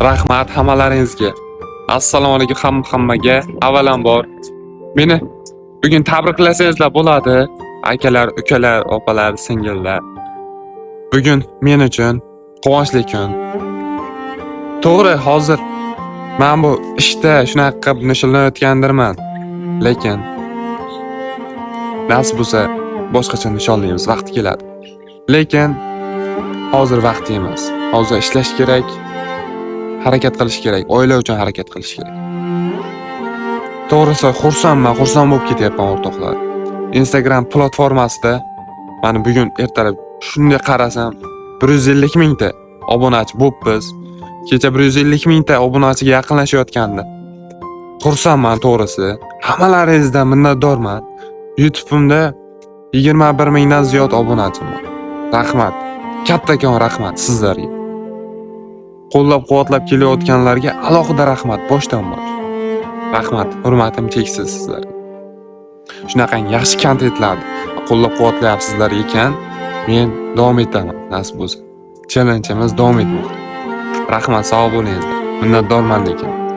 Rahmat hammalaringizga. Assalomu alaykum hammaga. Avvalambor meni bugun tabriklasangizlar bo'ladi. Akalar, ukalar, opalar, singillar. Bugun men uchun quvonchli kun. To'g'ri, hozir men bu ishda shunaqa qilib nishonlanayotgandirman. Lekin nasib bo'lsa boshqacha nishonlaymiz, vaqti keladi. Lekin hozir vaqti emas. Hozir ishlash kerak. Harakat qilish kerak, oila uchun harakat qilish kerak. To'g'risi xursandman bo'lib ketyapman o'rtoqlar. Instagram platformasida mana bugun ertalab shunday qarasam 150 mingta obunachi bo'libmiz. Kecha 150 mingta obunachiga yaqinlashayotgandi. Xursandman to'g'risi. Hammalaringizdan minnatdorman. YouTube'imda 21 mingdan ziyod obunachim bor. Rahmat. Kattakon rahmat sizlarga. Qo'llab-quvvatlab kelayotganlarga alohida rahmat boshdan-bosh. Rahmat, hurmatim cheksiz sizlarga. Shunaqangi yaxshi kontentlarni qo'llab-quvvatlayapsizlar ekan, men davom etaman, nasib bo'lsa. Challenge'imiz davom etmoqda. Rahmat, sog' bo'lingizlar. Minnatdorman lekin.